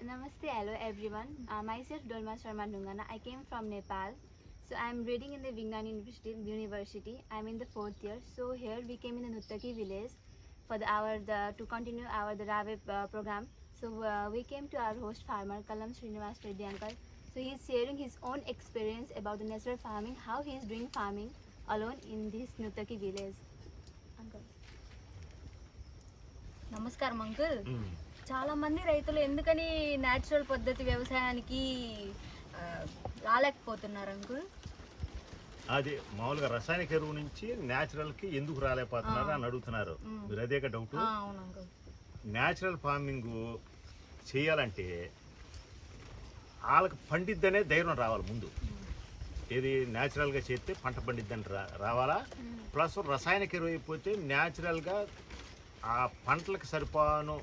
Namaste, hello everyone. Myself Dolma Sharma Dungana. I came from Nepal. So I'm reading in the Vignan University. I'm in the 4th year. So here we came in the Nuttaki village for to continue the Rave program. So we came to our host farmer Kalam Srinivas Reddy uncle. So he's sharing his own experience about the natural farming, how he's doing farming alone in this Nuttaki village. Uncle. నమస్కారం uncle. చాలా మంది రైతులు ఎందుకని natural పద్ధతి వ్యవసాయానికి రాలేకపోతున్నారు uncle? అది మామూలుగా రసాయనిక ఎరువు నుంచి న్యాచురల్కి ఎందుకు రాలేకపోతున్నారు అని అడుగుతున్నారు. మీరు అదే డౌట్. అవును అంకుల్. న్యాచురల్ ఫార్మింగ్ చేయాలంటే వాళ్ళకి పండిద్దనే ధైర్యం రావాలి ముందు. ఏది న్యాచురల్గా చేస్తే పంట పండిద్దని రావాలా. ప్లస్ రసాయనిక ఎరువు అయిపోతే న్యాచురల్గా ఆ పంటలకు సరిపోను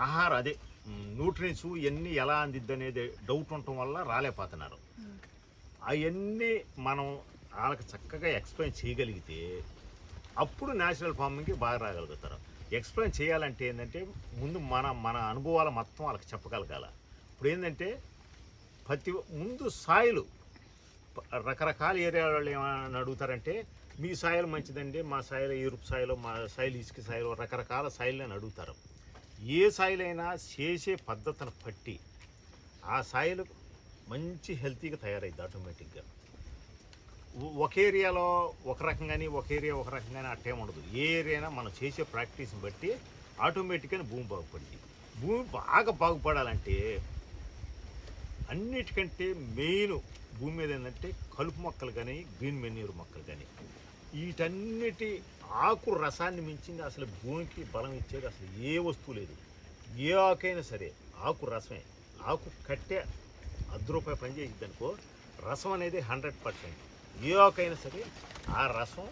ఆహారం అదే న్యూట్రియన్స్ ఇవన్నీ ఎలా అందిద్ది అనేది డౌట్ ఉండటం వల్ల రాలేకపోతున్నారు. అవన్నీ మనం వాళ్ళకి చక్కగా ఎక్స్ప్లెయిన్ చేయగలిగితే అప్పుడు న్యాచురల్ ఫార్మింగ్కి బాగా రాగలుగుతారు. ఎక్స్ప్లెయిన్ చేయాలంటే ఏంటంటే ముందు మన అనుభవాలు మొత్తం వాళ్ళకి చెప్పగలగాల. ఇప్పుడు ఏంటంటే ముందు సాయిలు రకరకాల ఏరియా వాళ్ళు ఏమని అడుగుతారంటే మీ సాయిల్ మంచిదండి, మా సాయిల్ ఎరుపు సాయిలు, మా సాయిల్ ఇసుక సాయిలు, రకరకాల సాయిల్ అని అడుగుతారు. ఏ సాయిల్ అయినా చేసే పద్ధతిని బట్టి ఆ సాయిల్ మంచి హెల్తీగా తయారైద్ది ఆటోమేటిక్గా. ఒక ఏరియాలో ఒక రకంగాని ఒక ఏరియా ఒక రకంగానే అట్టేం ఉండదు. ఏ ఏరియానా మనం చేసే ప్రాక్టీస్ని బట్టి ఆటోమేటిక్గానే భూమి బాగుపడింది. భూమి బాగా బాగుపడాలంటే అన్నిటికంటే మెయిన్ భూమి మీద ఏంటంటే కలుపు మొక్కలు కానీ గ్రీన్ మెన్యూర్ మొక్కలు కానీ వీటన్నిటి ఆకు రసాన్ని మించింది అసలు భూమికి బలం ఇచ్చేది అసలు ఏ వస్తువు లేదు. ఏ ఆకైనా సరే ఆకు రసమే. ఆకు కట్టే ₹10 పనిచేసిద్ది అనుకో, రసం అనేది 100%. ఏ ఆకైనా సరే ఆ రసం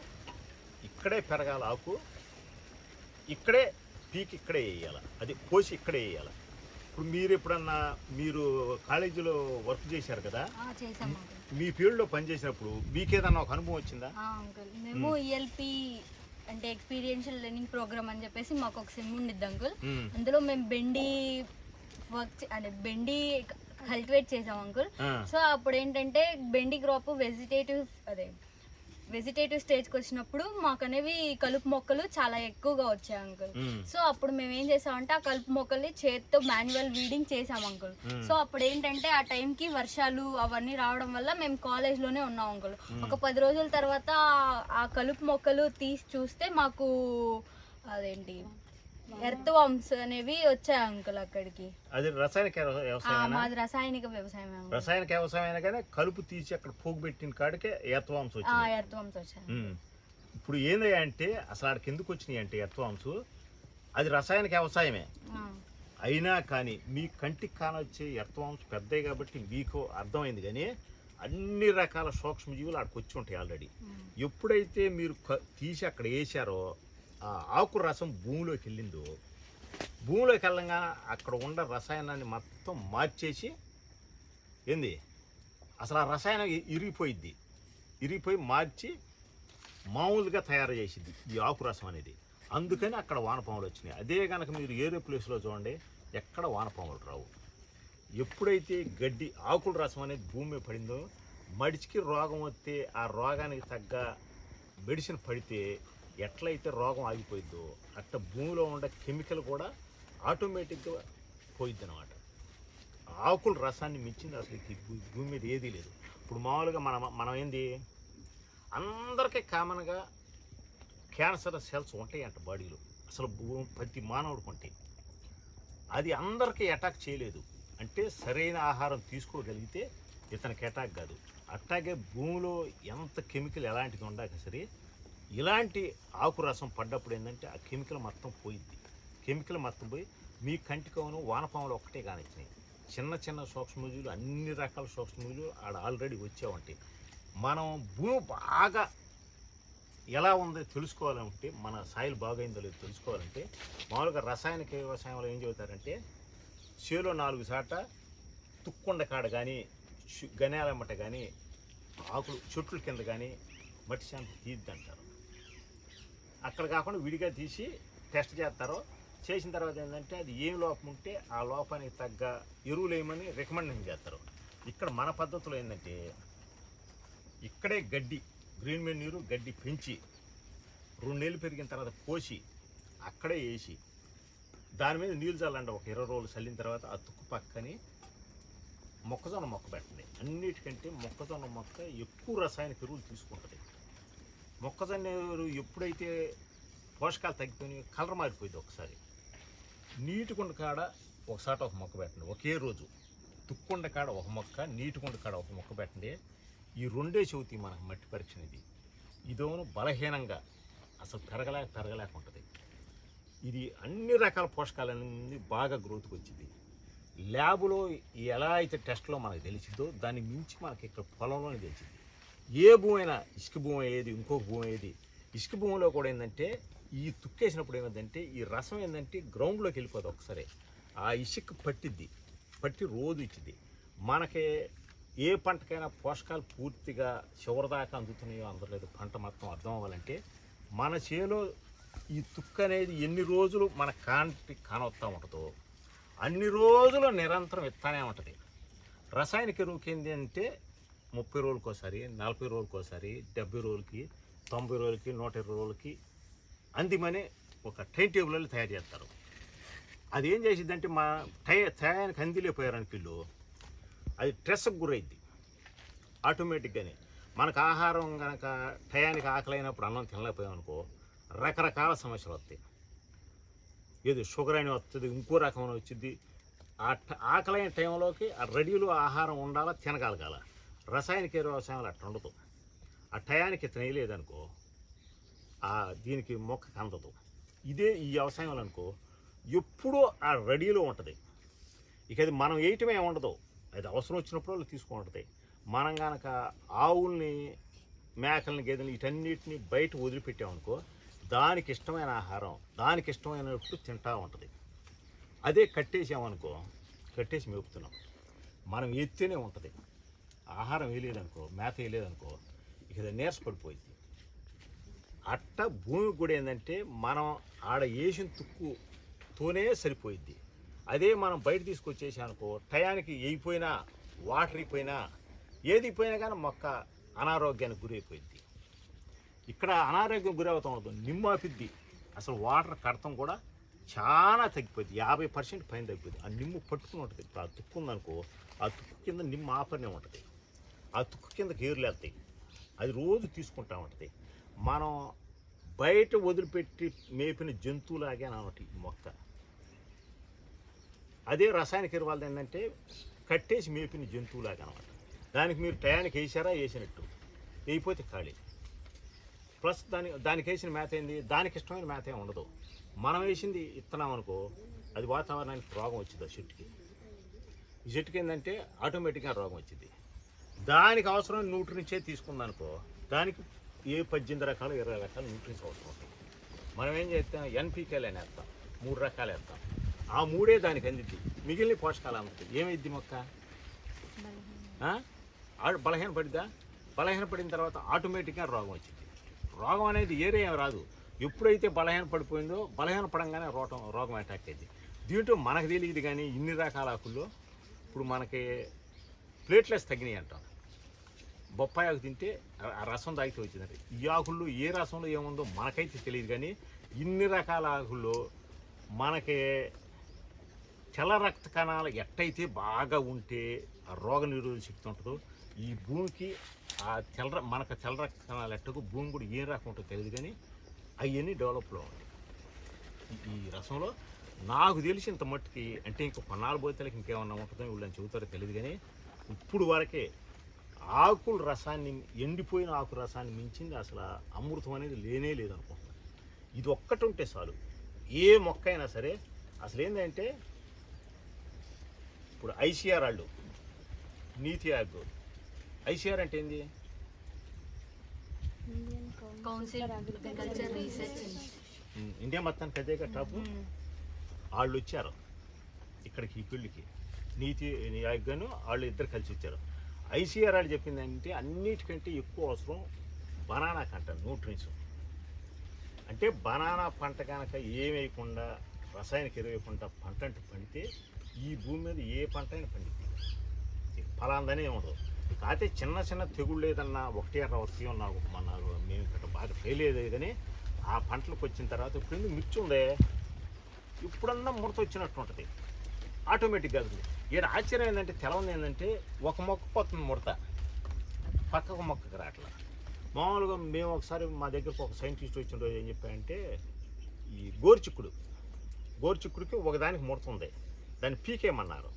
ఇక్కడే పెరగాల. ఆకు ఇక్కడే పీకి ఇక్కడే వేయాలి, అది కోసి ఇక్కడే వేయాలి. ఇప్పుడు మీరు ఎప్పుడన్నా కాలేజీలో వర్క్ చేశారు కదా, మీ ఫీల్డ్లో పనిచేసినప్పుడు మీకేదన్నా ఒక అనుభవం వచ్చిందా? మేము ఈఎల్పి అంటే ఎక్స్పీరియన్షియల్ లెర్నింగ్ ప్రోగ్రామ్ అని చెప్పేసి మాకు ఒక సెమ్ ఉండిద్ది అంకుల్. అందులో మేము బెండి కల్టివేట్ చేసాం అంకుల్. సో అప్పుడు ఏంటంటే బెండి క్రాప్ వెజిటేటివ్ స్టేజ్కి వచ్చినప్పుడు మాకు అనేవి కలుపు మొక్కలు చాలా ఎక్కువగా వచ్చాయి అంకుల్. సో అప్పుడు మేము ఏం చేసామంటే ఆ కలుపు మొక్కల్ని చేత్తో మాన్యువల్ వీడింగ్ చేసాం అంకుల్. సో అప్పుడు ఏంటంటే ఆ టైంకి వర్షాలు అవన్నీ రావడం వల్ల మేము కాలేజ్లోనే ఉన్నాం అంకుల్. ఒక 10 రోజుల తర్వాత ఆ కలుపు మొక్కలు తీసి చూస్తే మాకు అదేంటి ఎర్త్ వామ్స్ అనేవి వచ్చాయి అంకుల్ అక్కడికి. అది రసాయనిక వ్యవసాయం. మాది రసాయనిక వ్యవసాయం. రసాయనిక వ్యవసాయం అయినా కానీ కలుపు తీసి అక్కడ పోగు పెట్టిన కాడికే ఎర్త్ వామ్స్ వచ్చాయి. ఇప్పుడు ఏంది అంటే అసలు ఆడికి ఎందుకు వచ్చినాయి అంటే ఎర్త్ వామ్స్ అది రసాయనిక వ్యవసాయమే అయినా కానీ మీ కంటికి కానొచ్చే ఎర్త్ వామ్స్ పెద్దవి కాబట్టి మీకు అర్థమైంది. కానీ అన్ని రకాల సూక్ష్మజీవులు ఆడికి వచ్చి ఉంటాయి ఆల్రెడీ. ఎప్పుడైతే మీరు తీసి అక్కడ వేసారో ఆ ఆకు రసం భూమిలోకి వెళ్ళిందో, భూమిలోకి వెళ్ళంగా అక్కడ ఉన్న రసాయనాన్ని మొత్తం మార్చేసి ఏంది అసలు ఆ రసాయనం ఇరిగిపోయి మార్చి మామూలుగా తయారు చేసింది ఈ ఆకు రసం అనేది. అందుకని అక్కడ వానపాములు వచ్చినాయి. అదే కనుక మీరు ఏరే ప్లేస్లో చూడండి, ఎక్కడ వానపాములు రావు. ఎప్పుడైతే గడ్డి ఆకుల రసం అనేది భూమి పడిందో, మడిచికి రోగం వస్తే ఆ రోగానికి తగ్గ మెడిసిన్ పడితే ఎట్లయితే రోగం ఆగిపోయిద్దో అట్లా భూమిలో ఉండే కెమికల్ కూడా ఆటోమేటిక్గా పోయిద్ది అనమాట. ఆకుల రసాన్ని మించింది అసలు భూమి మీద ఏదీ లేదు. ఇప్పుడు మామూలుగా మనం ఏంది అందరికీ కామన్గా క్యాన్సర్ సెల్స్ ఉంటాయి అంట బాడీలో. అసలు ప్రతి మానవుడికి ఉంటాయి. అది అందరికీ అటాక్ చేయలేదు. అంటే సరైన ఆహారం తీసుకోగలిగితే ఇతనికి అటాక్ కాదు. అట్లాగే భూమిలో ఎంత కెమికల్ ఎలాంటిది ఉండాక సరే ఇలాంటి ఆకు రసం పడ్డప్పుడు ఏంటంటే ఆ కెమికల్ మొత్తం పోయి మీ కంటికోను వానపాములు ఒక్కటే కానిచ్చినాయి. చిన్న చిన్న సూక్ష్మజీవులు అన్ని రకాల సూక్ష్మజీవులు ఆడ ఆల్రెడీ వచ్చేవంటాయి. మనం భూమి బాగా ఎలా ఉందో తెలుసుకోవాలంటే, మన సాయిల్ బాగైందో లేదో తెలుసుకోవాలంటే మామూలుగా రసాయనిక వ్యవసాయంలో ఏం చెబుతారంటే చేలో 4 సాట తుక్కుండ కాడ కానీ గనేలమ్మట కానీ ఆకులు చెట్ల కింద కానీ మట్టి శాంతి తీద్ది అంటారు. అక్కడ కాకుండా విడిగా తీసి టెస్ట్ చేస్తారో చేసిన తర్వాత ఏంటంటే అది ఏం లోపం ఉంటే ఆ లోపానికి తగ్గ ఎరువులు వేయమని రికమెండేషన్ చేస్తారు. ఇక్కడ మన పద్ధతిలో ఏంటంటే ఇక్కడే గడ్డి గ్రీన్ మెన్యూరు గడ్డి పెంచి 2 నెలలు పెరిగిన తర్వాత కోసి అక్కడే వేసి దాని మీద నీళ్ళు చల్లండి. ఒక 20 రోజులు చల్లిన తర్వాత ఆ తుక్కు పక్కని మొక్కజొన్న మొక్క పెట్టండి. అన్నిటికంటే మొక్కజొన్న మొక్క ఎక్కువ రసాయనిక ఎరువులు తీసుకుంటుంది. మొక్కజొన్న ఎరువు ఎప్పుడైతే పోషకాలు తగ్గిపోయి కలర్ మారిపోయింది, ఒకసారి నీటికుండ కాడ ఒకసారి ఒక మొక్క పెట్టండి. ఒకే రోజు తుక్కుండ కాడ ఒక మొక్క, నీటికుండ కాడ ఒక మొక్క పెట్టండి. ఈ 2 చెబుతాయి మనకు మట్టి పరీక్ష అనేది. ఇదోను బలహీనంగా అసలు పెరగలేక ఉంటుంది. ఇది అన్ని రకాల పోషకాలన్నీ బాగా గ్రోత్కి వచ్చింది. ల్యాబులో ఎలా అయితే టెస్ట్లో మనకు తెలిసిందో దాన్ని మించి మనకి ఇక్కడ పొలంలోనే తెలిసింది. ఏ భూమి అయినా ఇసుక భూమి ఏది, ఇంకొక భూమి ఏది, ఇసుక భూమిలో కూడా ఏంటంటే ఈ తుక్కేసినప్పుడు ఏమైందంటే ఈ రసం ఏంటంటే గ్రౌండ్లోకి వెళ్ళిపోతుంది. ఒకసారి ఆ ఇసుక పట్టి రోజు ఇచ్చింది. మనకి ఏ పంటకైనా పోషకాలు పూర్తిగా చివరిదాకా అందుతున్నాయో అందలేదు పంట మొత్తం అర్థం అవ్వాలంటే మన చేలో ఈ తుక్కు అనేది ఎన్ని రోజులు మన కానొస్తూ ఉంటుందో అన్ని రోజులు నిరంతరం ఇస్తానే ఉంటుంది. రసాయనిక ఎరువుకి ఏంటి అంటే 30 రోజులకోసారి, 40 రోజులకోసారి, 70 రోజులకి, 90 రోజులకి, 120 రోజులకి అందిమని ఒక టైం టేబుల్ తయారు చేస్తారు. అది ఏం చేసిద్దంటే మా టయానికి అందిలేపోయారని పిల్లు అది స్ట్రెస్కి గురైద్ది. ఆటోమేటిక్గానే మనకు ఆహారం కనుక టయానికి ఆకలైనప్పుడు అన్నం తినలేకపోయామనుకో రకరకాల సమస్యలు వస్తాయి. ఏదో షుగర్ అని వస్తుంది, ఇంకో రకమైన వచ్చింది. ఆకలైన టైంలోకి ఆ రెడీలో ఆహారం ఉండాలా, తినగలగాల. రసాయనిక వ్యవసాయంలో అట్లా ఉండదు. ఆ టయానికి తినలేదనుకో దీనికి మొక్క కందదు. ఇదే ఈ వ్యవసాయంలో అనుకో ఎప్పుడూ ఆ రెడీలో ఉంటుంది. ఇక అది మనం వేయటమే ఉండదు, అది అవసరం వచ్చినప్పుడు వాళ్ళు తీసుకుంటుంది. మనం కనుక ఆవుల్ని, మేకల్ని, గేదెల్ని వీటన్నిటిని బయట వదిలిపెట్టామనుకో దానికి ఇష్టమైన ఆహారం దానికి ఇష్టమైనప్పుడు తింటూ ఉంటుంది. అదే కట్టేసి మేపుతున్నాం, మనం ఎత్తేనే ఉంటుంది. ఆహారం వేయలేదనుకో, మేత వేయలేదనుకో ఇక నీరసపడిపోయింది. అట్ట భూమికి కూడా ఏంటంటే మనం ఆడ వేసిన తుక్కుతోనే సరిపోయిద్ది. అదే మనం బయట తీసుకొచ్చేసానుకో టయానికి వేయిపోయినా, వాటర్ అయిపోయినా, ఏది పోయినా కానీ మొక్క అనారోగ్యానికి గురైపోయింది. ఇక్కడ అనారోగ్యం గురవుతూ ఉంటుంది, నిమ్మాపిద్ది. అసలు వాటర్ కడతాం కూడా చాలా తగ్గిపోయింది, 50% పైన తగ్గిపోయింది. ఆ నిమ్ము పట్టుకుని ఉంటుంది. ఇప్పుడు ఆ తుక్కు ఉందనుకో ఆ తుక్కు కింద నిమ్మ ఆపరనే ఉంటుంది. ఆ తుక్కు కింద గేర్లు వెళ్తాయి, అది రోజు తీసుకుంటూ ఉంటుంది. మనం బయట వదిలిపెట్టి మేపిన జంతువులాగే అన్నమాట ఈ మొక్క. అదే రసాయనిక ఎరువులు ఏంటంటే కట్టేసి మేపిన జంతువులాగా అనమాట. దానికి మీరు టయానికి వేసినట్టు వేయిపోతే ఖాళీ. ప్లస్ దానికి వేసిన మేత ఏంది, దానికి ఇష్టమైన మేత ఏమి ఉండదు. మనం వేసింది ఇస్తున్నాం అనుకో అది వాతావరణానికి రోగం వచ్చింది. ఆ చెట్టుకి, ఈ చెట్టుకి ఏంటంటే ఆటోమేటిక్గా రోగం వచ్చింది. దానికి అవసరమైన న్యూట్రిన్సే తీసుకుందనుకో దానికి ఏ 18 రకాలు 20 రకాల న్యూట్రిన్స్ అవసరం ఉంటుంది. మనం ఏం చేస్తాం, ఎన్పికేలు అని వేస్తాం, 3 రకాలు వేస్తాం. ఆ 3 దానికి అందిద్ది, మిగిలిన పోషకాలు అందుతాయి. ఏమైద్ది మొక్క బలహీన పడిద్దా, బలహీన పడిన తర్వాత ఆటోమేటిక్గా రోగం వచ్చింది. రోగం అనేది ఏరే రాదు, ఎప్పుడైతే బలహీన పడిపోయిందో బలహీన పడంగానే రోగం అటాక్ అయింది. దీంట్లో మనకు తెలియదు కానీ ఇన్ని రకాల ఆకుల్లో ఇప్పుడు మనకి ప్లేట్లెస్ తగ్గినాయి అంటాం. బొప్పాయి ఆకు తింటే ఆ రసం తాగితే వచ్చిందంటే ఈ ఆకుల్లో ఏ రసంలో ఏముందో మనకైతే తెలియదు కానీ ఇన్ని రకాల ఆకుల్లో మనకి తెల్ల రక్త కణాలు ఎట్టయితే బాగా ఉంటే ఆ రోగ నిరోధక శక్తి ఉంటుందో ఈ భూమికి ఆ మనకు తెల్ల రక్త కణాలు ఎట్టకు భూమి కూడా ఏ రకం ఉంటుందో తెలియదు కానీ అవన్నీ డెవలప్లో ఉంటాయి ఈ రసంలో. నాకు తెలిసి ఇంత మట్టుకి అంటే ఇంకో కొన్నాళ్ళు పోతేలకి ఇంకేమన్నా ఉంటుందో వీళ్ళని చెబుతారో తెలియదు కానీ ఇప్పుడు వరకే ఆకుల రసాన్ని, ఎండిపోయిన ఆకు రసాన్ని మించింది అసలు అమృతం అనేది లేనే లేదనుకుంటున్నాను. ఇది ఒక్కటి ఉంటే చాలు ఏ మొక్క అయినా సరే. అసలు ఏంటంటే ఇప్పుడు ఐసీఆర్ వాళ్ళు నీతి ఆయోగ్, ఐసీఆర్ అంటే ఏంది, ఇండియా మొత్తానికి అదేగా టాప్. వాళ్ళు వచ్చారు ఇక్కడికి ఈ ఫీల్డ్కి, నీతి ఆయోగ్ను వాళ్ళు ఇద్దరు కలిసి వచ్చారు. ఐసీఆర్ వాళ్ళు చెప్పిందంటే అన్నిటికంటే ఎక్కువ అవసరం బనానా కంట న్యూట్రిన్స్. అంటే బనానా పంట కనుక ఏమేయకుండా రసాయనిక ఎరువు వేయకుండా పంట అంటే పండితే ఈ భూమి మీద ఏ పంట అయినా పండిద్ది, ఫలాందనే ఉండదు. కాకపోతే చిన్న చిన్న తెగుళ్ళు ఏదన్నా ఒకటి వస్తాయి నాకు మేము ఇక్కడ బాగా ఫెయిల్ అయ్యేది కానీ ఆ పంటలకు వచ్చిన తర్వాత ఇప్పుడు మిర్చి ఉందే ఇప్పుడన్నా ముడత వచ్చినట్టు ఉంటుంది ఆటోమేటిక్గా. ఈడ ఆశ్చర్యం ఏంటంటే తెలవంది ఏంటంటే ఒక మొక్క పోతుంది ముడత, పక్కకు మొక్కకు రావట్లా. మామూలుగా మేము ఒకసారి మా దగ్గరకు ఒక సైంటిస్ట్ వచ్చిన రోజు ఏం చెప్పారంటే ఈ గోరుచిక్కుడికి ఒకదానికి ముడుతుంది, దాన్ని పీకేయమన్నారు.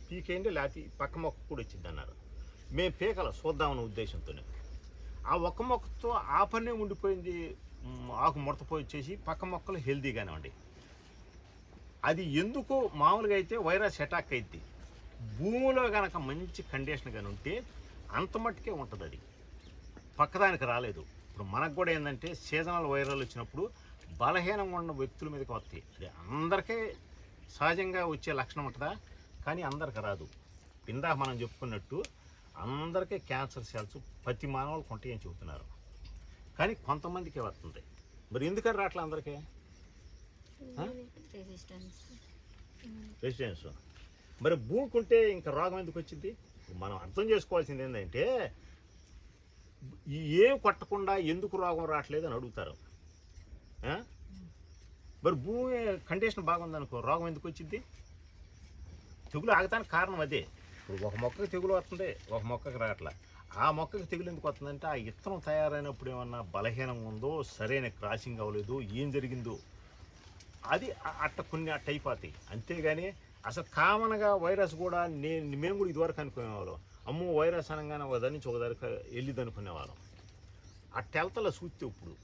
పీకేయండి లేకపోతే పక్క మొక్క కూడా వచ్చింది అన్నారు. మేము పీకల చూద్దామన్న ఉద్దేశంతోనే ఆ ఒక్క మొక్కతో ఆ పనే ఉండిపోయింది. ఆకు ముడతపోయి వచ్చేసి పక్క మొక్కలు హెల్తీగానే ఉండి. అది ఎందుకు మామూలుగా అయితే వైరస్ అటాక్ అయింది. భూమిలో కనుక మంచి కండిషన్ కానీ ఉంటే అంత మట్టుకే ఉంటుంది, అది పక్కదానికి రాలేదు. ఇప్పుడు మనకు కూడా ఏంటంటే సీజనల్ వైరల్ వచ్చినప్పుడు బలహీనంగా ఉన్న వ్యక్తుల మీదకి వస్తాయి. అది అందరికీ సహజంగా వచ్చే లక్షణం ఉంటుందా, కానీ అందరికి రాదు. ఇందాక మనం చెప్పుకున్నట్టు అందరికీ క్యాన్సర్ సెల్స్ ప్రతి మానవులకు ఉంటాయని చెబుతున్నారు, కానీ కొంతమందికే వస్తుంది. మరి ఎందుకని రావట్లే అందరికీ? రెసిస్టెన్స్. మరి భూమికి ఉంటే ఇంకా రోగం ఎందుకు వచ్చింది? మనం అర్థం చేసుకోవాల్సింది ఏంటంటే ఏం కొట్టకుండా ఎందుకు రోగం రావట్లేదు అని అడుగుతారు. మరి భూమి కండిషన్ బాగుందనుకో రోగం ఎందుకు వచ్చింది? తెగులు ఆగటానికి కారణం అదే. ఇప్పుడు ఒక మొక్కకి తెగులు వస్తుంది, ఒక మొక్కకి రావట్లా. ఆ మొక్కకి తెగులు ఎందుకు వస్తుందంటే ఆ విత్తనం తయారైనప్పుడు ఏమన్నా బలహీనంగా ఉందో, సరైన క్రాసింగ్ అవ్వలేదు, ఏం జరిగిందో అది అట్ట కొన్ని అట్ట అయిపోతాయి. అంతేగాని అసలు కామన్గా వైరస్ కూడా మేము కూడా ఇదివరకు అనుకునేవాళ్ళం, అమ్మో వైరస్ అనగానే ఒకదాని నుంచి ఒకదానికి వెళ్ళిద్ది అనుకునేవాళ్ళం. అట్టెల్తలో చూస్తే ఇప్పుడు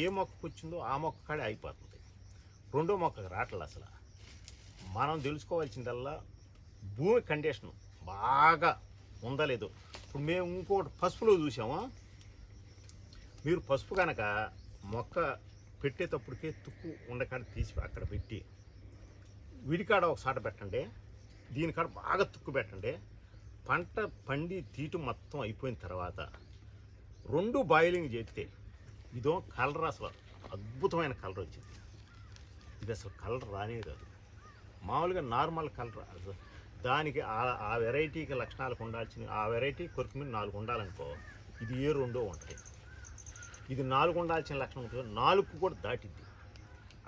ఏ మొక్కకు వచ్చిందో ఆ మొక్క కాడే అయిపోతుంది, రెండో మొక్కకు రావట్లేదు. అసలు మనం తెలుసుకోవాల్సిందల్లా భూమి కండిషన్ బాగా ఉందా లేదో. ఇప్పుడు మేము ఇంకోటి పసుపులో చూసాము. మీరు పసుపు కనుక మొక్క పెట్టేటప్పటికే తుక్కు ఉండకాడ తీసి అక్కడ పెట్టి విడికాడ ఒక సాట పెట్టండి, దీనికాడ బాగా తుక్కు పెట్టండి. పంట పండి తీయటం మొత్తం అయిపోయిన తర్వాత రెండు బాయిలింగ్ చేస్తే ఇదో కలర్ అసలు అద్భుతమైన కలర్ వచ్చింది. ఇది అసలు కలర్ రానే కాదు, మామూలుగా నార్మల్ కలర్. అసలు దానికి ఆ వెరైటీకి లక్షణాలకు ఉండాల్సిన ఆ వెరైటీ కొరకు మీద 4 ఉండాలనుకో, ఇది ఏ రెండో ఉంటుంది. ఇది 4 ఉండాల్సిన లక్షణం ఉంటుంది, 4 కూడా దాటిద్ది.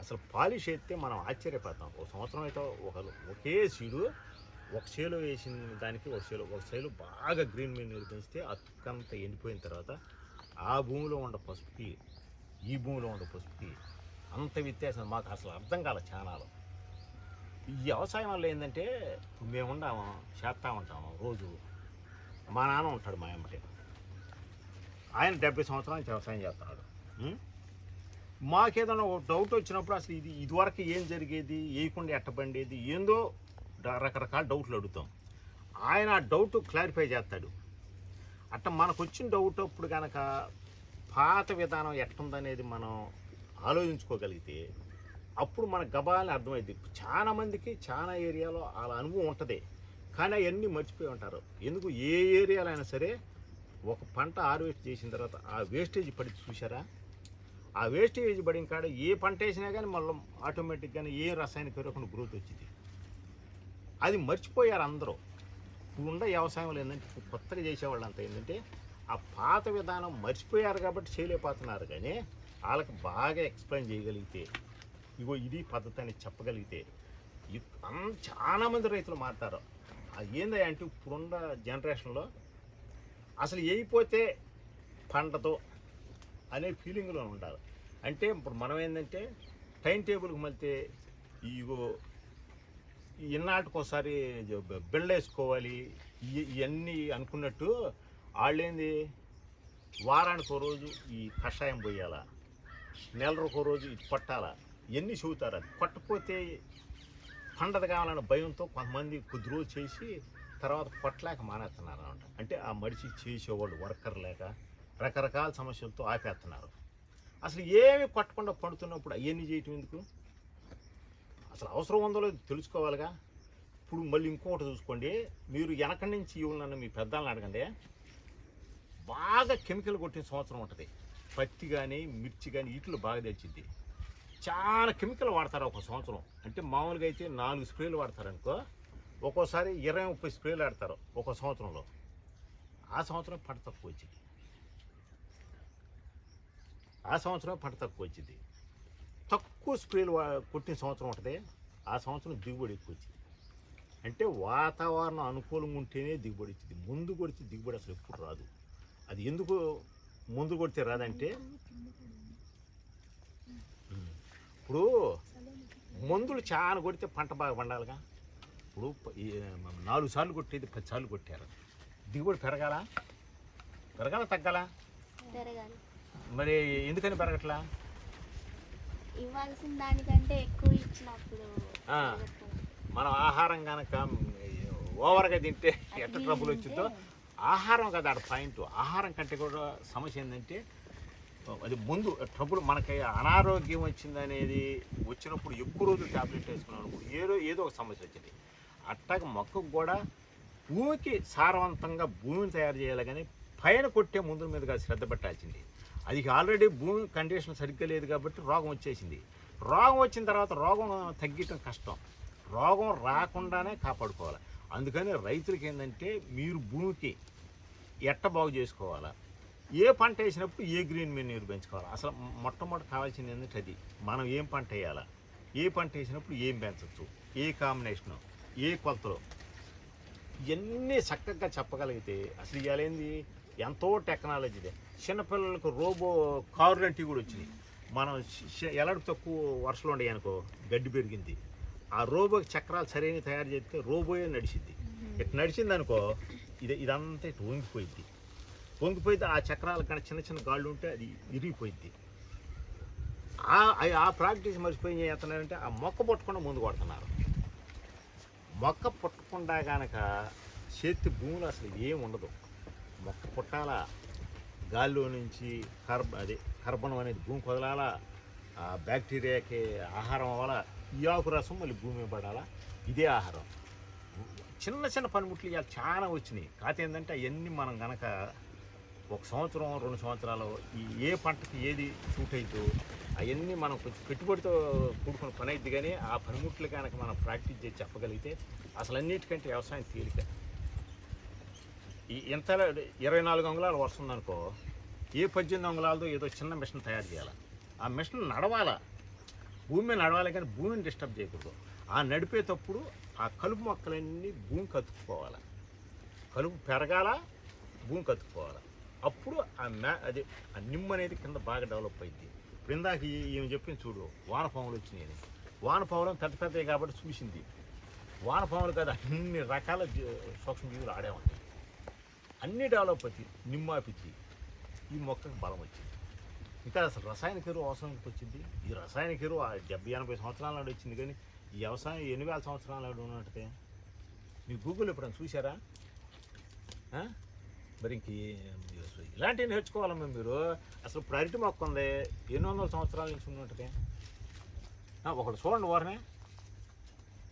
అసలు పాలిష్ అయితే మనం ఆశ్చర్యపోతాం. ఒక సంవత్సరం అయితే ఒకే సీడు ఒక చేలో వేసిన దానికి ఒక చేలో బాగా గ్రీన్ మెన్యూర్ పెంచితే ఆ తుక్కంతా ఎండిపోయిన తర్వాత ఆ భూమిలో ఉన్న పసుపుకి ఈ భూమిలో ఉన్న పసుపుకి అంత వ్యత్యాసం మాకు అసలు అర్థం కాల చానాలు. ఈ వ్యవసాయం వల్ల ఏంటంటే మేము ఉండాము, చేస్తూ ఉంటాము రోజు. మా నాన్న ఉంటాడు మా అమ్మటే, ఆయన 70 సంవత్సరాల నుంచి వ్యవసాయం చేస్తున్నాడు. మాకేదైనా ఒక డౌట్ వచ్చినప్పుడు అసలు ఇదివరకు ఏం జరిగేది, వేయకుండా ఎట్ట పండేది ఏందో రకరకాల డౌట్లు అడుగుతాం. ఆయన ఆ డౌట్ క్లారిఫై చేస్తాడు. అట్ట మనకు వచ్చిన డౌట్ అప్పుడు కనుక పాత విధానం ఎట్టుందనేది మనం ఆలోచించుకోగలిగితే అప్పుడు మన గబాలని అర్థమైంది. చాలా మందికి చాలా ఏరియాలో అలా అనుభవం ఉంటుంది, కానీ అవన్నీ మర్చిపోయి ఉంటారు. ఎందుకు ఏ ఏరియాలో అయినా సరే ఒక పంట హార్వెస్ట్ చేసిన తర్వాత ఆ వేస్టేజ్ పడి చూసారా, ఆ వేస్టేజ్ పడిన కాడ ఏ పంట వేసినా కానీ మళ్ళీ ఆటోమేటిక్గానే ఏ రసాయనిక ఎరువుకుండా గ్రోత్ వచ్చింది. అది మర్చిపోయారు అందరూ. ఇప్పుడున్న వ్యవసాయంలో ఏంటంటే కొత్తగా చేసేవాళ్ళు అంతా ఏంటంటే ఆ పాత విధానం మర్చిపోయారు కాబట్టి చేయలేకపోతున్నారు. కానీ వాళ్ళకి బాగా ఎక్స్ప్లెయిన్ చేయగలిగితే ఇగో ఇది పద్ధతి అని చెప్పగలిగితే చాలామంది రైతులు మారుతారు. అది ఏంది అంటే ఇప్పుడున్న జనరేషన్లో అసలు అయిపోతే పంటతో అనే ఫీలింగ్లో ఉండాలి. అంటే ఇప్పుడు మనం ఏంటంటే టైం టేబుల్కి మళ్ళీ ఇగో ఇన్నాటికి ఒకసారి బిల్డ్ వేసుకోవాలి ఇవన్నీ అనుకున్నట్టు వాళ్ళేంది వారానికి ఒక రోజు ఈ కషాయం పోయాలా, నెలకొక రోజు ఇది పట్టాలా, ఇవన్నీ చెబుతారు. అది పట్టకపోతే పండదు కావాలన్న భయంతో కొంతమంది కొద్ది రోజు చేసి తర్వాత పట్టలేక మానేస్తున్నారు అనమాట. అంటే ఆ మడిచి చేసేవాళ్ళు వర్కర్ లేక రకరకాల సమస్యలతో ఆపేస్తున్నారు. అసలు ఏమి పట్టకుండా పడుతున్నప్పుడు అవన్నీ చేయటం ఎందుకు? అసలు అవసరం ఉందో లేదో తెలుసుకోవాలిగా. ఇప్పుడు మళ్ళీ ఇంకొకటి చూసుకోండి, మీరు వెనక నుంచి ఇవ్వాలన్న మీ పెద్దలను అడగండి, బాగా కెమికల్ కొట్టిన సంవత్సరం ఉంటుంది. పత్తి కానీ మిర్చి కానీ వీటిలో బాగా తెచ్చింది. చాలా కెమికల్ వాడతారు ఒక సంవత్సరం. అంటే మామూలుగా అయితే 4 స్ప్రేలు వాడతారు అనుకో, ఒక్కోసారి 20-30 స్ప్రేలు ఆడతారు ఒక సంవత్సరంలో. ఆ సంవత్సరం పంట తక్కువ వచ్చింది. తక్కువ స్ప్రేలు కొట్టిన సంవత్సరం ఉంటుంది, ఆ సంవత్సరం దిగుబడి ఎక్కువ వచ్చింది. అంటే వాతావరణం అనుకూలంగా ఉంటేనే దిగుబడి వచ్చింది. ముందు కొడితే దిగుబడి అసలు ఎప్పుడు రాదు. అది ఎందుకు ముందు కొడితే రాదంటే, ఇప్పుడు మందులు చాలా కొడితే పంట బాగా పండాలిగా. ఇప్పుడు 4 సార్లు కొట్టేది 10 సార్లు కొట్టారు, దిగుబడి పెరగాల తగ్గాల? పెరగాలి. మరి ఎందుకని పెరగట్లా? ఇవ్వాల్సిన దానికంటే ఎక్కువ ఇచ్చినప్పుడు మనం ఆహారం కనుక ఓవర్గా తింటే ఎట్లా ట్రబుల్ వచ్చిందో, ఆహారం కదా ఆడ పాయింట్. ఆహారం కంటే కూడా సమస్య ఏంటంటే, అది ముందు ట్రబుల్. మనకి అనారోగ్యం వచ్చిందనేది వచ్చినప్పుడు ఎక్కువ రోజులు ట్యాబ్లెట్ వేసుకున్నప్పుడు ఏదో ఒక సమస్య వచ్చింది. అట్టాగ మొక్కకు కూడా భూమికి సారవంతంగా భూమిని తయారు చేయాలి, కానీ పైన కొట్టే ముందుల మీదుగా శ్రద్ధ పెట్టాల్సింది. అది ఆల్రెడీ భూమి కండిషన్ సరిగ్గా లేదు కాబట్టి రోగం వచ్చేసింది. రోగం వచ్చిన తర్వాత రోగం తగ్గటం కష్టం. రోగం రాకుండానే కాపాడుకోవాలి. అందుకని రైతులకి ఏంటంటే, మీరు భూమికి ఎట్ట బాగు చేసుకోవాలా, ఏ పంట వేసినప్పుడు ఏ గ్రీన్ మెన్యూర్ పెంచుకోవాలి. అసలు మొట్టమొదటి కావాల్సింది ఏంటంటే అది, మనం ఏం పంట వేయాలా, ఏ పంట వేసినప్పుడు ఏం పెంచవచ్చు, ఏ కాంబినేషను, ఏ కొలతలో, ఇవన్నీ చక్కగా చెప్పగలిగితే అసలు ఇవాళేంది ఎంతో టెక్నాలజీదే. చిన్నపిల్లలకు రోబో కారు లాంటివి కూడా వచ్చినాయి. మనం ఎలాంటి తక్కువ వర్షాలు ఉండేవి అనుకో, గడ్డి పెరిగింది, ఆ రోబోకి చక్రాలు సరైన తయారు చేస్తే రోబోయే నడిచింది. ఇట్లా నడిచింది అనుకో, ఇదంతా ఇటు వంగిపోయింది. ఆ చక్రాల కన్నా చిన్న గాళ్ళు ఉంటే అది ఇరిగిపోయింది. ఆ ప్రాక్టీస్ మర్చిపోయి ఏం చేస్తున్నారంటే, ఆ మొక్క పుట్టకుండా ముందు కొడుతున్నారు. మొక్క పుట్టకుండా కనుక చేతి భూమిలో అసలు ఏం ఉండదు. మొక్క పుట్టాలా, గాల్లో నుంచి కర్బనం అనేది భూమి వదలాలా, బ్యాక్టీరియాకి ఆహారం అవ్వాలా, ఈ ఆకు రసం మళ్ళీ భూమి పడాలా, ఇదే ఆహారం. చిన్న పనిముట్లు ఇవాళ చాలా వచ్చినాయి. కాకపోతే ఏంటంటే అవన్నీ మనం కనుక 1 సంవత్సరం 2 సంవత్సరాలు ఏ పంటకి ఏది సూట్ అవుతుందో అవన్నీ మనం కొంచెం పెట్టుబడితో కూడుకున్న పని అవుతుంది. కానీ ఆ పనిముట్లు కనుక మనం ప్రాక్టీస్ చేసి చెప్పగలిగితే అసలు అన్నిటికంటే వ్యవసాయం తేలిక. ఎంత 24 అంగుళాల వర్షం ఉందనుకో, ఏ 18 అంగుళాలతో ఏదో చిన్న మిషన్ తయారు చేయాలి. ఆ మిషన్ నడవాలా, భూమి నడవాలి, కానీ భూమిని డిస్టర్బ్ చేయకూడదు. ఆ నడిపేటప్పుడు ఆ కలుపు మొక్కలన్నీ భూమికి అతుక్కుపోవాలి, కలుపు పెరగాల, భూమికి అతుక్కుపోవాలి. అప్పుడు ఆ నిమ్మ అనేది కింద బాగా డెవలప్ అయింది. ఇప్పుడు ఇందాక ఏమి చెప్పింది చూడు, వానపాములు వచ్చినాయి. వానపాములు పెద్దవి కాబట్టి చూసింది. వానపాములు కదా, అన్ని రకాల సూక్ష్మజీవులు ఆడే ఉంటాయి, అన్నీ డెవలప్ అవుతాయి. నిమ్మాపిచ్చి ఈ మొక్కకు బలం వచ్చింది. ఇంకా అసలు రసాయనిక ఎరువు అవసరానికి వచ్చింది. ఈ రసాయనిక ఎరువు 70-80 సంవత్సరాల నాడు వచ్చింది, కానీ ఈ వ్యవసాయం 8,000 సంవత్సరాల నాడు ఉన్నట్టే. మీరు గూగుల్ ఎప్పుడైనా చూసారా? మరి ఇంక ఇలాంటివి నేర్చుకోవాలమ్మా మీరు. అసలు ఇప్పుడు అరటి మొక్క ఉంది, 800 సంవత్సరాల నుంచి ఉన్నట్టుగా. ఒకటి చూడండి, వారినే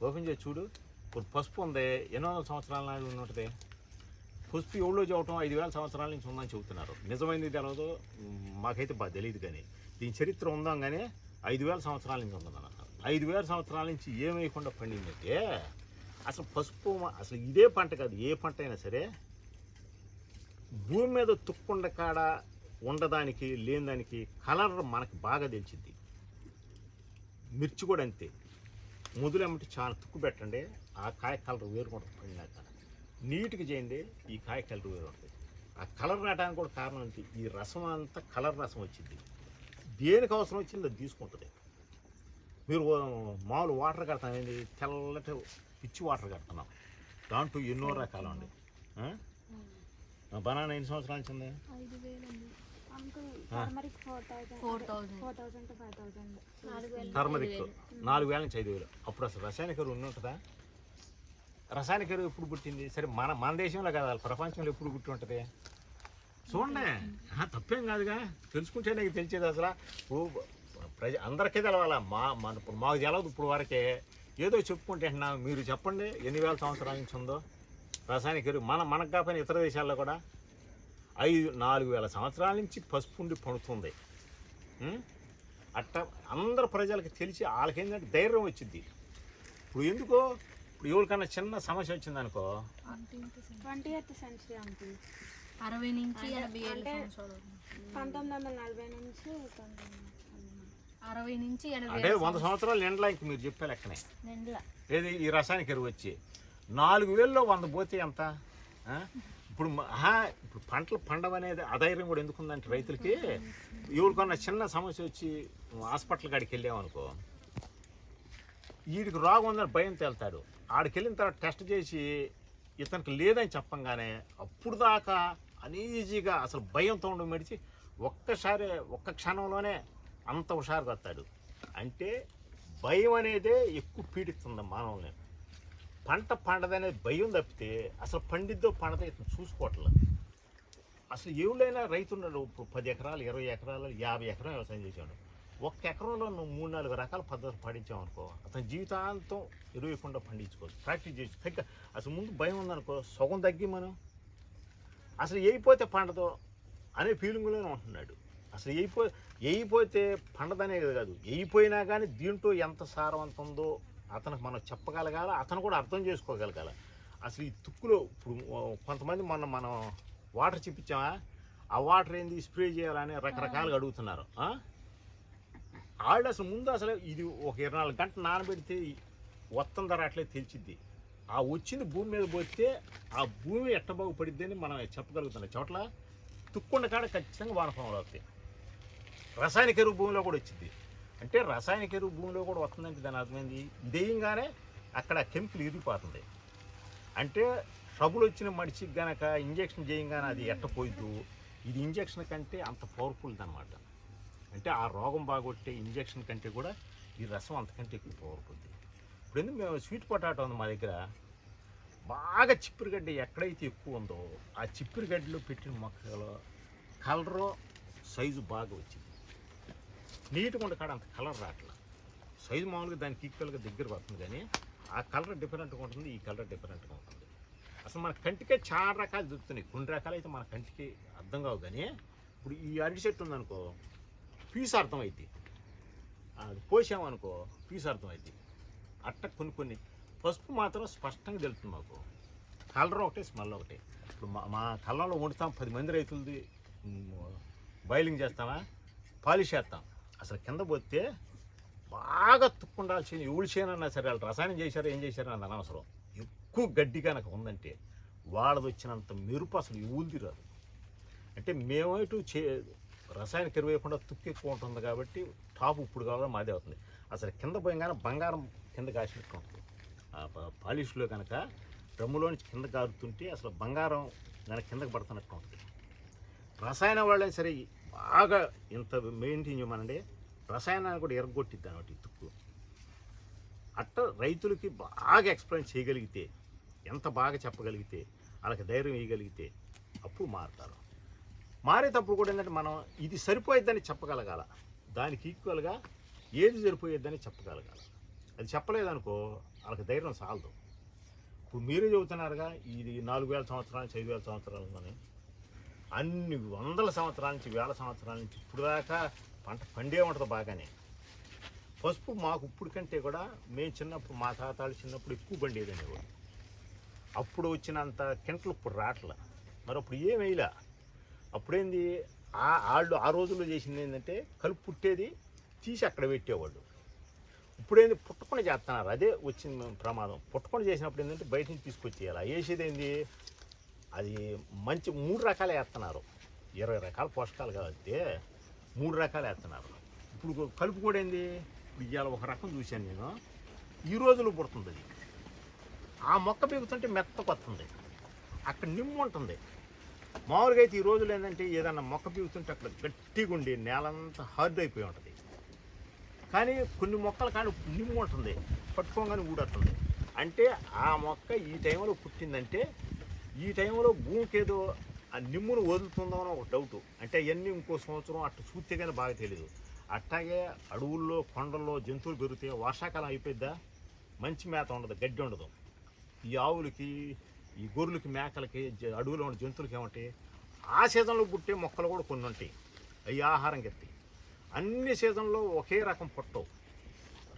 ఓపెన్ చేసి చూడు. ఇప్పుడు పసుపు ఉంది, 800 సంవత్సరాల నాడు ఉన్నట్టుదే. పసుపు ఎవరో చెప్పటం 5,000 సంవత్సరాల నుంచి ఉందని చెబుతున్నారు. నిజమైంది తెలియదు, మాకైతే బాగా తెలియదు. కానీ దీని చరిత్ర ఉందాం, కానీ 5,000 సంవత్సరాల నుంచి ఉందని అన్నారు. 5,000 సంవత్సరాల నుంచి ఏమైకుండా పండిందంటే, అసలు పసుపు అసలు ఇదే పంట కాదు, ఏ పంట అయినా సరే భూమి మీద తుక్కుండ కాడ ఉండదానికి లేనిదానికి కలర్ మనకు బాగా తెలిసింది. మిర్చి కూడా అంతే, ముదులేమంటే చాలా తుక్కు పెట్టండి, ఆ కాయ కలర్ వేరుకుంటుంది. పండినాక నీట్గా చేయండి, ఈ కాయ కలర్ వేరు ఉంటుంది. ఆ కలర్ రావడానికి కూడా కారణం ఏంటి? ఈ రసం అంతా కలర్ రసం వచ్చింది. దేనికి అవసరం వచ్చింది అది తీసుకుంటుంది. మీరు మామూలు వాటర్ కడతాం, ఏంటి తెల్లటి పిచ్చి వాటర్ కడుతున్నాం, దాంట్లో ఎన్నో రకాలు అండి. బనానా ఎన్ని సంవత్సరాల నుంచి ఉంది? టర్మరిక్ 4,000 నుంచి 5,000. అప్పుడు అసలు రసాయనిక ఎరువు ఉంటుందా? రసాయనిక ఎరువు ఎప్పుడు పుట్టింది? సరే మన దేశంలో కదా, ప్రపంచంలో ఎప్పుడు పుట్టి ఉంటుంది? చూడండి, తప్పేం కాదుగా, తెలుసుకుంటే నాకు తెలిసేది. అసలు ఇప్పుడు అందరికీ తెలవాలా, మాకు తెలవదు ఇప్పుడు వరకే, ఏదో చెప్పుకుంటే. మీరు చెప్పండి, 8,000 సంవత్సరాల నుంచి ఉందో రసాయనిక ఎరువు. మనకు కాకపోయినా ఇతర దేశాల్లో కూడా 4,000 సంవత్సరాల నుంచి పసుపు ఉండి పండుతుంది. అట్ట అందరు ప్రజలకి తెలిసి వాళ్ళకేంటంటే ధైర్యం వచ్చింది. ఇప్పుడు ఎందుకో ఇప్పుడు ఎవరికన్నా చిన్న సమస్య వచ్చిందనుకో 20th సెంచరీ అంకుల్ 60 నుంచి 80 అంటే సంవత్సరాలు 1940 నుంచి 60 నుంచి 80 అంటే 100 సంవత్సరాలు నిండలా ఇంక మీరు చెప్పే లెక్కనే. నిండ్ల ఏది ఈ రసాయనిక ఎరువు వచ్చి 4000లో 100 పోతే ఎంత? ఇప్పుడు ఇప్పుడు పంటలు పండవనేది అధైర్యం కూడా ఎందుకుందంటే రైతులకి ఎవరికన్నా చిన్న సమస్య వచ్చి హాస్పిటల్ కాడికి వెళ్ళామనుకో, వీడికి రోగం ఉందని భయం తేలుతాడు. ఆడికి వెళ్ళిన తర్వాత టెస్ట్ చేసి ఇతనికి లేదని చెప్పంగానే అప్పుడు దాకా అనీజీగా అసలు భయంతో ఉండి మడిచి ఒక్క క్షణంలోనే అంత హుషారుగా వస్తాడు. అంటే భయం అనేదే ఎక్కువ పీడిస్తుంది మానవుల్ని. పంట పండదనేది భయం తప్పితే అసలు పండిద్దో పండదో ఇతను చూసుకోవట్లేదు. అసలు ఎవరైనా రైతున్నాడు ఇప్పుడు 10 ఎకరాలు 20 ఎకరాలు 50 ఎకరాలు వ్యవసాయం చేసాడు. ఒక్క ఎకరంలో నువ్వు 3-4 రకాల పద్ధతులు పాటించామనుకో అతని జీవితాంతం ఎరువేయకుండా పండించుకోవచ్చు. ప్రాక్టీస్ చేసి తగ్గ అసలు ముందు భయం ఉందనుకో సగం తగ్గి మనం అసలు వేయిపోతే పండదో అనే ఫీలింగ్లోనే ఉంటున్నాడు. అసలు వేయిపోతే పండదనే కాదు, వేయిపోయినా కానీ దీంట్లో ఎంత సారవంతం ఉందో అతనికి మనం చెప్పగలగాల, అతను కూడా అర్థం చేసుకోగలగాల. అసలు ఈ తుక్కులో ఇప్పుడు కొంతమంది మనం వాటర్ చిప్పించామా, ఆ వాటర్ ఏంది స్ప్రే చేయాలని రకరకాలుగా అడుగుతున్నారు. వాళ్ళు అసలు ముందు అసలు ఇది ఒక 24 గంటలు నానబెడితే వస్తుందా అట్లే తెలిసిద్ది. ఆ వచ్చింది భూమి మీద పోతే ఆ భూమి ఎట్ట బాగుపడిద్ది అని మనం చెప్పగలుగుతున్నాం. చోట్ల తుక్కుండ కాడ ఖచ్చితంగా వానపాములు అవుతాయి. రసాయనిక ఎరువు భూమిలో కూడా వచ్చింది. అంటే రసాయనిక ఎరువు భూమిలో కూడా వస్తుందంటే దాని అర్థమైంది ఇదేయంగానే అక్కడ కెమికల్ ఇరిగిపోతుంది. అంటే ట్రబుల్ వచ్చిన మడిచికి గనక ఇంజక్షన్ చేయంగానే అది ఎట్టపోయిద్దు. ఇది ఇంజక్షన్ కంటే అంత పవర్ఫుల్ అనమాట. అంటే ఆ రోగం బాగొట్టే ఇంజక్షన్ కంటే కూడా ఈ రసం అంతకంటే ఎక్కువ పవర్ఫుల్. ఇప్పుడు ఎందుకు మేము స్వీట్ పొటాటో ఉంది మా దగ్గర, బాగా చిప్పిరిగడ్డ ఎక్కడైతే ఎక్కువ ఉందో ఆ చిప్పిరిగడ్డలో పెట్టిన మొక్కలో కలరు సైజు బాగా వచ్చింది. నీట్గా ఉండే కాడ అంత కలర్ రావట్లా. సైజు మామూలుగా దానికి ఈక్వల్గా దగ్గర పడుతుంది, కానీ ఆ కలర్ డిఫరెంట్గా ఉంటుంది, ఈ కలర్ డిఫరెంట్గా ఉంటుంది. అసలు మన కంటికే చాలా రకాలు దొరుకుతున్నాయి. కొన్ని రకాలు అయితే మన కంటికి అర్థం కావు. కానీ ఇప్పుడు ఈ అరటి చెట్టు ఉందనుకో పీసు అర్థమైద్ది, అది పోసామనుకో పీసు అర్థమైద్ది. అట్ట కొన్ని పసుపు మాత్రం స్పష్టంగా తెలుస్తుంది మాకు. కలర్ ఒకటే, స్మెల్ ఒకటే. ఇప్పుడు మా కళ్ళంలో వండుతాం, 10 మంది రైతులది బాయిలింగ్ చేస్తామా, పాలిష్ చేస్తాం. అసలు కింద పోతే బాగా తుక్కుండాల్సిన ఎవరు చేయనన్నా సరే వాళ్ళు రసాయనం చేశారో ఏం చేశారో అని అనవసరం. ఎక్కువ గడ్డి కనుక ఉందంటే వాళ్ళది వచ్చినంత మెరుపు అసలు ఎవరిది రాదు. అంటే మేమైతే రసాయనిక ఎరువు వేయకుండా తుక్కు ఎక్కువ ఉంటుంది కాబట్టి టాప్ ఇప్పుడు కావాలో మాదే అవుతుంది. అసలు కింద పోయంగానే బంగారం కింద కాసినట్టు ఉంటుంది. పాలిష్లో కనుక డ్రమ్ములో నుంచి కింద కారుతుంటే అసలు బంగారం దాని కిందకి పడుతున్నట్టు ఉంటుంది. రసాయన వాళ్ళని సరే బాగా ఇంత మెయింటైన్ చేయమనండి, రసాయనాన్ని కూడా ఎరగొట్టిద్ది అన్నమాట ఈ తుక్కు. అట్ట రైతులకి బాగా ఎక్స్ప్లెయిన్ చేయగలిగితే, ఎంత బాగా చెప్పగలిగితే, వాళ్ళకి ధైర్యం వేయగలిగితే అప్పుడు మారుతారు. మారేటప్పుడు కూడా ఏంటంటే మనం ఇది సరిపోయిద్దని చెప్పగలగాల, దానికి ఈక్వల్గా ఏది సరిపోయేద్దని చెప్పగలగాల. అది చెప్పలేదనుకో వాళ్ళకి ధైర్యం సాలదు. ఇప్పుడు మీరే చెబుతున్నారుగా ఇది 4000 సంవత్సరాల నుంచి 5000 సంవత్సరాలు అని, అన్ని వందల సంవత్సరాల నుంచి 1000 సంవత్సరాల నుంచి ఇప్పుడు దాకా పంట పండే ఉంటుంది బాగానే. పసుపు మాకు ఇప్పుడు కంటే కూడా మేము చిన్నప్పుడు మా తాతాలు చిన్నప్పుడు ఎక్కువ పండేదండి. అప్పుడు వచ్చినంత కింటలు ఇప్పుడు రాట్లా. మరి అప్పుడు ఏం వేయలే. అప్పుడేంది వాళ్ళు ఆ రోజుల్లో చేసింది ఏంటంటే కలుపు పుట్టేది తీసి అక్కడ పెట్టేవాళ్ళు. ఇప్పుడేంది పుట్టకుండా చేస్తున్నారు, అదే వచ్చిన ప్రమాదం. పుట్టకుండా చేసినప్పుడు ఏంటంటే బయట నుంచి తీసుకొచ్చేయాలి. వేసేది ఏంది అది మంచి 3 రకాలు వేస్తున్నారు. 20 రకాల పోషకాలు కాబట్టి 3 రకాలు వేస్తున్నారు. ఇప్పుడు కలుపు కూడా ఏంది, ఇవాళ ఒక రకం చూశాను నేను, ఈ రోజులో పుడుతుంది. అది ఆ మొక్క పీకుతుంటే మెత్తకు వస్తుంది, అక్కడ నిమ్ము ఉంటుంది. మామూలుగా అయితే ఈ రోజులు ఏంటంటే ఏదన్నా మొక్క పీకుతుంటే అక్కడ గట్టిగా ఉండి నేలంతా హార్డ్ అయిపోయి ఉంటుంది. కానీ కొన్ని మొక్కలు కానీ నిమ్ము ఉంటుంది, పట్టుకోగానే ఊడొస్తుంది. అంటే ఆ మొక్క ఈ టైంలో పుట్టిందంటే ఈ టైంలో భూమికి ఏదో ఆ నిమ్మును వదులుతుందో అని ఒక డౌటు. అంటే అవన్నీ ఇంకో సంవత్సరం అట్లా చూస్తే కానీ బాగా తెలియదు. అట్లాగే అడవుల్లో కొండల్లో జంతువులు పెరిగితే వర్షాకాలం అయిపోయిద్దా, మంచి మేత ఉండదు, గడ్డి ఉండదు. ఈ ఆవులకి, ఈ గొర్రెలకి, మేకలకి, అడవులో ఉన్న జంతువులకి ఏమంటాయి, ఆ సీజన్లో పుట్టే మొక్కలు కూడా కొన్ని ఉంటాయి, అవి ఆహారం గెత్తాయి. అన్ని సీజన్లో ఒకే రకం పుట్టవు,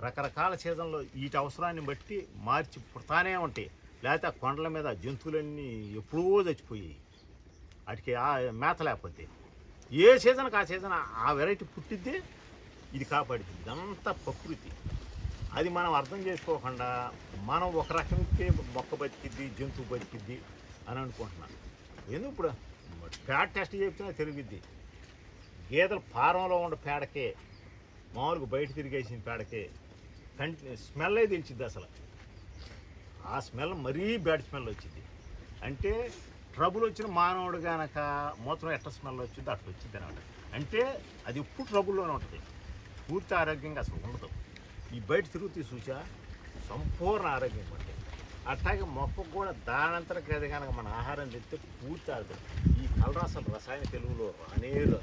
రకరకాల సీజన్లో వీటి అవసరాన్ని బట్టి మార్చి పుడతానే ఉంటాయి. లేకపోతే ఆ కొండల మీద జంతువులన్నీ ఎప్పుడూ చచ్చిపోయాయి, వాటికి ఆ మేత లేకపోతే. ఏ సీజన్కి ఆ సీజన్ ఆ వెరైటీ పుట్టిద్ది, ఇది కాపాడిద్ది. ఇదంతా ప్రకృతి. అది మనం అర్థం చేసుకోకుండా మనం ఒక రకంకి మొక్క బతికిద్ది, జంతువు బతికిద్ది అని అనుకుంటున్నాం. ఎందుకు ఇప్పుడు పేడ టెస్ట్ చెప్తున్నా తిరిగిద్ది. గేదెలు ఫారంలో ఉండే పేడకే, మామూలుగా బయట తిరిగేసిన పేడకే స్మెల్ అయితే తెలిసిద్ది. అసలు ఆ స్మెల్ మరీ బ్యాడ్ స్మెల్ వచ్చింది. అంటే ట్రబుల్ వచ్చిన మానవుడు కనుక మూత్రం ఎట్లా స్మెల్ వచ్చిందో అట్లా వచ్చింది అనమాట. అంటే అది ఎప్పుడు ట్రబుల్లోనే ఉంటుంది, పూర్తి ఆరోగ్యంగా అసలు ఉండదు. ఈ బయట తిరుగుతూ చూసా సంపూర్ణ ఆరోగ్యం ఉంటుంది. అట్లాగే మొక్కకు కూడా దానంతరకు అది కనుక మన ఆహారం తింటే పూర్తి ఆరోగ్యం. ఈ కలర్ అసలు రసాయన తెలుగులో రానేరు.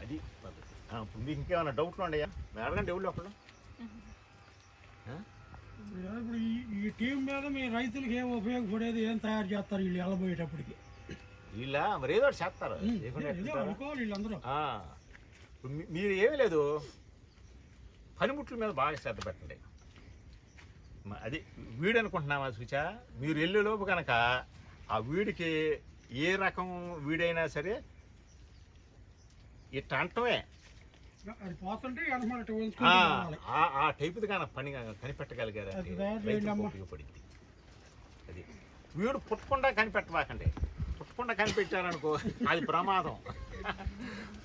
అది పద్ధతి. ఇప్పుడు మీకు ఇంకేమైనా డౌట్లు ఉన్నాయా? మీరు అడగండి ఎవరు ఒకళ్ళు. ఇప్పుడు ఈ టీం మీద మీ రైతులకు ఏం ఉపయోగపడేది, ఏం తయారు చేస్తారు వీళ్ళు వెళ్ళబోయేటప్పటికి? వీళ్ళ మరి ఏదో ఒకటి చేస్తారు, అనుకోవాలి వీళ్ళందరూ. ఇప్పుడు మీరు ఏమీ లేదు, పనిముట్ల మీద బాగా శ్రద్ధ పెట్టండి. అది వీడు అనుకుంటున్నామా చూచా, మీరు వెళ్ళేలోపు కనుక ఆ వీడికి ఏ రకం వీడైనా సరే ఇట్ట అంటమే అది పోతుంటే ఆ టైపుది కానీ పని కనిపెట్టగలిగారు ఉపయోగపడింది. అది వీడు పుట్టకుండా కనిపెట్టబాకండి. పుట్టకుండా కనిపెట్టారనుకో అది ప్రమాదం.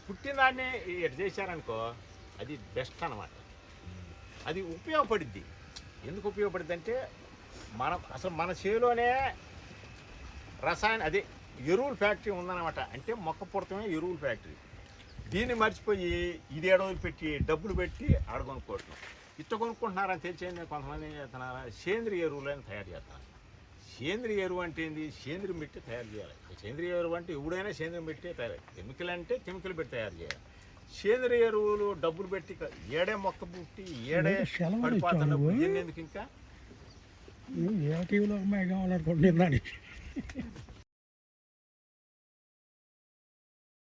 పుట్టిన దాన్ని ఇటు చేశారనుకో అది బెస్ట్ అన్నమాట. అది ఉపయోగపడిద్ది. ఎందుకు ఉపయోగపడిద్ది అంటే అసలు మన చేలోనే రసాయన అదే ఎరువుల ఫ్యాక్టరీ ఉందన్నమాట. అంటే మొక్క పుడతమే ఎరువుల ఫ్యాక్టరీ. దీన్ని మర్చిపోయి ఇది ఏడవలు పెట్టి డబ్బులు పెట్టి ఆడకొనుక్కోవటం. ఇట్ట కొనుక్కుంటున్నారని తెలిసేది కొంతమంది ఏం చేస్తున్నారా, సేంద్రియ ఎరువులని తయారు చేస్తున్నారు. సేంద్రియ ఎరువు అంటే ఏంది? సేంద్రియం పెట్టి తయారు చేయాలి. సేంద్రియ ఎరువు అంటే ఎవడైనా సేంద్రియం పెట్టి తయారు, కెమికల్ అంటే కెమికల్ పెట్టి తయారు చేయాలి. సేంద్రియ ఎరువులు డబ్బులు పెట్టి ఏడే మొక్క పుట్టి ఏడే పడిపోతున్నప్పుడు ఎందుకు ఇంకా ఏ టీవీలో అమ్మాయి కావాలనుకుంటున్నాను.